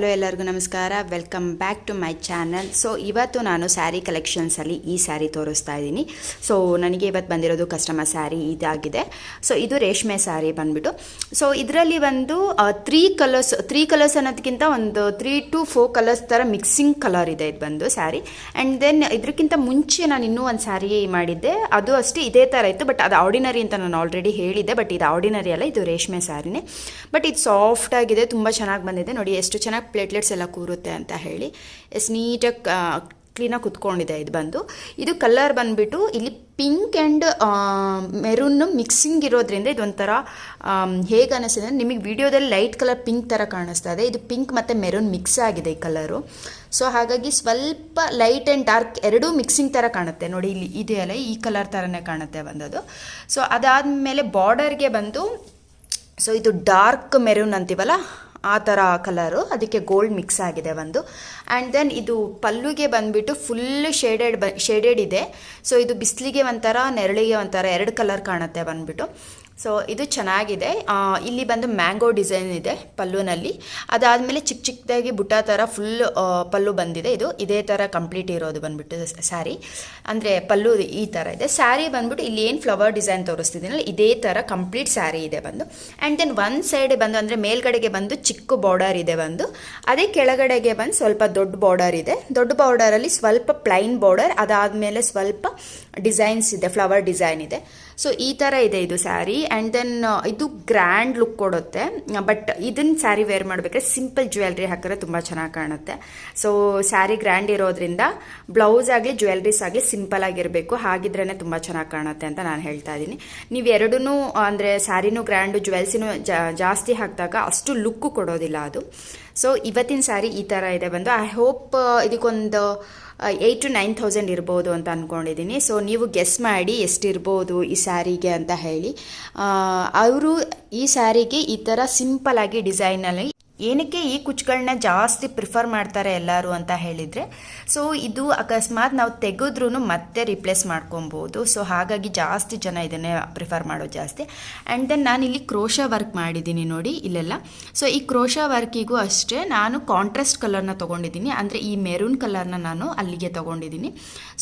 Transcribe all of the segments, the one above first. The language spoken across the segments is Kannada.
ಹಲೋ ಎಲ್ಲರಿಗೂ ನಮಸ್ಕಾರ. Welcome back to my channel. So ಇವತ್ತು ನಾನು ಸ್ಯಾರಿ ಕಲೆಕ್ಷನ್ಸಲ್ಲಿ ಈ ಸ್ಯಾರಿ ತೋರಿಸ್ತಾ ಇದ್ದೀನಿ. ಸೊ ನನಗೆ ಇವತ್ತು ಬಂದಿರೋದು ಕಸ್ಟಮರ್ ಸ್ಯಾರಿ ಇದಾಗಿದೆ. ಸೊ ಇದು ರೇಷ್ಮೆ ಸ್ಯಾರಿ ಬಂದ್ಬಿಟ್ಟು. ಸೊ ಇದರಲ್ಲಿ ಒಂದು ತ್ರೀ ಕಲರ್ಸ್ ಅನ್ನೋದಕ್ಕಿಂತ ಒಂದು 3 to 4 ಕಲರ್ಸ್ ಥರ ಮಿಕ್ಸಿಂಗ್ ಕಲರ್ ಇದೆ ಇದು ಬಂದು ಸ್ಯಾರಿ. ಆ್ಯಂಡ್ ದೆನ್ ಇದಕ್ಕಿಂತ ಮುಂಚೆ ನಾನು ಇನ್ನೂ ಒಂದು ಸ್ಯಾರಿ ಮಾಡಿದ್ದೆ, ಅದು ಅಷ್ಟೇ ಇದೇ ಥರ ಇತ್ತು. ಬಟ್ ಅದು ಆರ್ಡಿನರಿ ಅಂತ ನಾನು ಆಲ್ರೆಡಿ ಹೇಳಿದ್ದೆ. ಬಟ್ ಇದು ಆರ್ಡಿನರಿ ಅಲ್ಲ, ಇದು ರೇಷ್ಮೆ ಸ್ಯಾರಿನೇ. ಬಟ್ ಇದು ಸಾಫ್ಟ್ ಆಗಿದೆ, ತುಂಬ ಚೆನ್ನಾಗಿ ಬಂದಿದೆ. ನೋಡಿ ಎಷ್ಟು ಚೆನ್ನಾಗಿ ಪ್ಲೇಟ್ಲೆಟ್ಸ್ ಎಲ್ಲ ಕೂರುತ್ತೆ ಅಂತ ಹೇಳಿ, ಎಷ್ಟು ನೀಟಾಗಿ ಕ್ಲೀನಾಗಿ ಕುತ್ಕೊಂಡಿದೆ. ಇದು ಕಲರ್ ಬಂದುಬಿಟ್ಟು ಇಲ್ಲಿ ಪಿಂಕ್ ಆ್ಯಂಡ್ ಮೆರೂನ್ ಮಿಕ್ಸಿಂಗ್ ಇರೋದ್ರಿಂದ ಇದೊಂಥರ ಹೇಗೆ ಅನ್ನಿಸ್ತಿದೆ ಅಂದರೆ, ನಿಮಗೆ ವಿಡಿಯೋದಲ್ಲಿ ಲೈಟ್ ಕಲರ್ ಪಿಂಕ್ ಥರ ಕಾಣಿಸ್ತಾ ಇದೆ. ಇದು ಪಿಂಕ್ ಮತ್ತು ಮೆರೂನ್ ಮಿಕ್ಸ್ ಆಗಿದೆ ಈ ಕಲರು. ಸೊ ಹಾಗಾಗಿ ಸ್ವಲ್ಪ ಲೈಟ್ ಆ್ಯಂಡ್ ಡಾರ್ಕ್ ಎರಡೂ ಮಿಕ್ಸಿಂಗ್ ಥರ ಕಾಣುತ್ತೆ. ನೋಡಿ ಇಲ್ಲಿ ಇದೆಯಲ್ಲ, ಈ ಕಲರ್ ಥರನೇ ಕಾಣುತ್ತೆ ಬಂದದು. ಸೊ ಅದಾದಮೇಲೆ ಬಾರ್ಡರ್ಗೆ ಬಂದು, ಸೊ ಇದು ಡಾರ್ಕ್ ಮೆರೂನ್ ಅಂತೀವಲ್ಲ ಆ ಥರ ಕಲರು, ಅದಕ್ಕೆ ಗೋಲ್ಡ್ ಮಿಕ್ಸ್ ಆಗಿದೆ ಒಂದು. ಆ್ಯಂಡ್ ದೆನ್ ಇದು ಪಲ್ಲುಗೆ ಬಂದುಬಿಟ್ಟು ಫುಲ್ ಶೇಡೆಡ್ ಇದೆ. ಸೊ ಇದು ಬಿಸಿಲಿಗೆ ಒಂಥರ, ನೆರಳಿಗೆ ಒಂಥರ, ಎರಡು ಕಲರ್ ಕಾಣುತ್ತೆ ಬಂದುಬಿಟ್ಟು. ಸೊ ಇದು ಚೆನ್ನಾಗಿದೆ. ಇಲ್ಲಿ ಬಂದು ಮ್ಯಾಂಗೋ ಡಿಸೈನ್ ಇದೆ ಪಲ್ಲುನಲ್ಲಿ. ಅದಾದಮೇಲೆ ಚಿಕ್ಕ ಚಿಕ್ಕದಾಗಿ ಬುಟ್ಟ ಥರ ಫುಲ್ ಪಲ್ಲು ಬಂದಿದೆ. ಇದೇ ಥರ ಕಂಪ್ಲೀಟ್ ಇರೋದು ಬಂದುಬಿಟ್ಟು ಸ್ಯಾರಿ, ಅಂದರೆ ಪಲ್ಲು ಈ ಥರ ಇದೆ. ಸ್ಯಾರಿ ಬಂದುಬಿಟ್ಟು ಇಲ್ಲಿ ಏನು ಫ್ಲವರ್ ಡಿಸೈನ್ ತೋರಿಸ್ತಿದ್ದೀನಲ್ಲ, ಇದೇ ಥರ ಕಂಪ್ಲೀಟ್ ಸ್ಯಾರಿ ಇದೆ ಬಂದು. ಆ್ಯಂಡ್ ದೆನ್ ಒಂದು ಸೈಡ್ ಬಂದು, ಅಂದರೆ ಮೇಲ್ಗಡೆಗೆ ಬಂದು ಚಿಕ್ಕ ಬಾರ್ಡರ್ ಇದೆ ಬಂದು, ಅದೇ ಕೆಳಗಡೆಗೆ ಬಂದು ಸ್ವಲ್ಪ ದೊಡ್ಡ ಬಾರ್ಡರ್ ಇದೆ. ದೊಡ್ಡ ಬಾರ್ಡರಲ್ಲಿ ಸ್ವಲ್ಪ ಪ್ಲೈನ್ ಬಾರ್ಡರ್, ಅದಾದಮೇಲೆ ಸ್ವಲ್ಪ ಡಿಸೈನ್ಸ್ ಇದೆ, ಫ್ಲವರ್ ಡಿಸೈನ್ ಇದೆ. ಸೊ ಈ ಥರ ಇದೆ ಇದು ಸ್ಯಾರಿ. ಆ್ಯಂಡ್ ದೆನ್ ಇದು ಗ್ರ್ಯಾಂಡ್ ಲುಕ್ ಕೊಡುತ್ತೆ. ಬಟ್ ಇದನ್ನು ಸ್ಯಾರಿ ವೇರ್ ಮಾಡಬೇಕಾದ್ರೆ ಸಿಂಪಲ್ ಜ್ಯುವೆಲ್ರಿ ಹಾಕಿದ್ರೆ ತುಂಬ ಚೆನ್ನಾಗಿ ಕಾಣುತ್ತೆ. ಸೊ ಸ್ಯಾರಿ ಗ್ರ್ಯಾಂಡ್ ಇರೋದ್ರಿಂದ ಬ್ಲೌಸ್ ಆಗಲಿ ಜ್ಯುವೆಲ್ರೀಸ್ ಆಗಲಿ ಸಿಂಪಲ್ ಆಗಿರಬೇಕು, ಹಾಗಿದ್ರೇ ತುಂಬ ಚೆನ್ನಾಗಿ ಕಾಣುತ್ತೆ ಅಂತ ನಾನು ಹೇಳ್ತಾ ಇದ್ದೀನಿ. ನೀವು ಎರಡೂ ಅಂದರೆ ಸ್ಯಾರಿನೂ ಗ್ರ್ಯಾಂಡು ಜ್ಯುವೆಲ್ಸಿನೂ ಜಾಸ್ತಿ ಹಾಕಿದಾಗ ಅಷ್ಟು ಲುಕ್ಕು ಕೊಡೋದಿಲ್ಲ ಅದು. ಸೊ ಇವತ್ತಿನ ಸ್ಯಾರಿ ಈ ಥರ ಇದೆ ಬಂದು. ಐ ಹೋಪ್ ಇದಕ್ಕೊಂದು 8,000 to 9,000 ಇರ್ಬೋದು ಅಂತ ಅಂದ್ಕೊಂಡಿದ್ದೀನಿ. ಸೊ ನೀವು ಗೆಸ್ ಮಾಡಿ ಎಷ್ಟಿರ್ಬೋದು ಈ ಸ್ಯಾರಿಗೆ ಅಂತ ಹೇಳಿ. ಅವರು ಈ ಸ್ಯಾರಿಗೆ ಈ ಥರ ಸಿಂಪಲ್ಲಾಗಿ ಡಿಸೈನಲ್ಲಿ, ಏನಕ್ಕೆ ಈ ಕುಚ್ಚುಗಳನ್ನ ಜಾಸ್ತಿ ಪ್ರಿಫರ್ ಮಾಡ್ತಾರೆ ಎಲ್ಲರೂ ಅಂತ ಹೇಳಿದರೆ, ಸೊ ಇದು ಅಕಸ್ಮಾತ್ ನಾವು ತೆಗೆದ್ರೂ ಮತ್ತೆ ರಿಪ್ಲೇಸ್ ಮಾಡ್ಕೊಬೋದು. ಸೊ ಹಾಗಾಗಿ ಜಾಸ್ತಿ ಜನ ಇದನ್ನೇ ಪ್ರಿಫರ್ ಮಾಡೋದು ಜಾಸ್ತಿ. ಆ್ಯಂಡ್ ದೆನ್ ನಾನು ಇಲ್ಲಿ ಕ್ರೋಶಾ ವರ್ಕ್ ಮಾಡಿದ್ದೀನಿ ನೋಡಿ ಇಲ್ಲೆಲ್ಲ. ಸೊ ಈ ಕ್ರೋಶಾ ವರ್ಕಿಗೂ ಅಷ್ಟೇ ನಾನು ಕಾಂಟ್ರಾಸ್ಟ್ ಕಲರ್ನ ತೊಗೊಂಡಿದ್ದೀನಿ, ಅಂದರೆ ಈ ಮೆರೂನ್ ಕಲರ್ನ ನಾನು ಅಲ್ಲಿಗೆ ತೊಗೊಂಡಿದ್ದೀನಿ.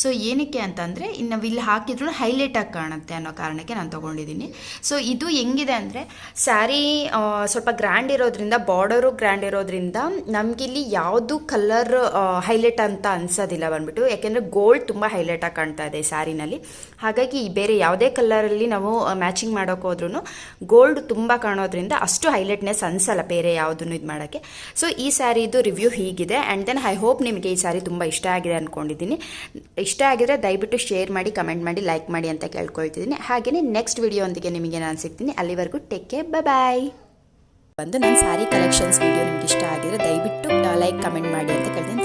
ಸೊ ಏನಕ್ಕೆ ಅಂತಂದರೆ, ನಾವು ಇಲ್ಲಿ ಹಾಕಿದ್ರೂ ಹೈಲೈಟಾಗಿ ಕಾಣುತ್ತೆ ಅನ್ನೋ ಕಾರಣಕ್ಕೆ ನಾನು ತೊಗೊಂಡಿದ್ದೀನಿ. ಸೊ ಇದು ಹೆಂಗಿದೆ ಅಂದರೆ, ಸ್ಯಾರಿ ಸ್ವಲ್ಪ ಗ್ರ್ಯಾಂಡ್ ಇರೋದ್ರಿಂದ, ಬಾರ್ಡರು ಗ್ರ್ಯಾಂಡ್ ಇರೋದ್ರಿಂದ ನಮಗಿಲ್ಲಿ ಯಾವುದು ಕಲರ್ ಹೈಲೈಟ್ ಅಂತ ಅನ್ಸೋದಿಲ್ಲ ಬಂದ್ಬಿಟ್ಟು. ಯಾಕೆಂದರೆ ಗೋಲ್ಡ್ ತುಂಬ ಹೈಲೈಟಾಗಿ ಕಾಣ್ತಾ ಇದೆ ಸ್ಯಾರಿನಲ್ಲಿ. ಹಾಗಾಗಿ ಬೇರೆ ಯಾವುದೇ ಕಲರಲ್ಲಿ ನಾವು ಮ್ಯಾಚಿಂಗ್ ಮಾಡೋಕೆ ಹೋದ್ರೂ ಗೋಲ್ಡ್ ತುಂಬ ಕಾಣೋದ್ರಿಂದ ಅಷ್ಟು ಹೈಲೈಟ್ನೆಸ್ ಅನ್ಸಲ್ಲ ಬೇರೆ ಯಾವುದನ್ನು ಇದು ಮಾಡೋಕ್ಕೆ. ಸೊ ಈ ಸ್ಯಾರಿದು ರಿವ್ಯೂ ಹೀಗಿದೆ. ಆ್ಯಂಡ್ ದೆನ್ ಐ ಹೋಪ್ ನಿಮಗೆ ಈ ಸ್ಯಾರಿ ತುಂಬ ಇಷ್ಟ ಆಗಿದೆ ಅಂದ್ಕೊಂಡಿದ್ದೀನಿ. ಇಷ್ಟ ಆಗಿದ್ರೆ ದಯವಿಟ್ಟು ಶೇರ್ ಮಾಡಿ, ಕಮೆಂಟ್ ಮಾಡಿ, ಲೈಕ್ ಮಾಡಿ ಅಂತ ಕೇಳ್ಕೊಳ್ತಿದ್ದೀನಿ. ಹಾಗೆಯೇ ನೆಕ್ಸ್ಟ್ ವಿಡಿಯೋ ಒಂದಿಗೆ ನಿಮಗೆ ನಾನು ಸಿಗ್ತೀನಿ. ಅಲ್ಲಿವರೆಗೂ ಟೇಕ್ ಕೇರ್, ಬಾಯ್. ಬಂದು ನನ್ನ ಸ್ಯಾರಿ ಕಲೆಕ್ಷನ್ಸ್ ವಿಡಿಯೋ ನಿಮ್ಗೆ ಇಷ್ಟ ಆಗಿದ್ರೆ ದಯವಿಟ್ಟು ಲೈಕ್, ಕಮೆಂಟ್ ಮಾಡಿ ಅಂತ ಕೇಳ್ತೀನಿ.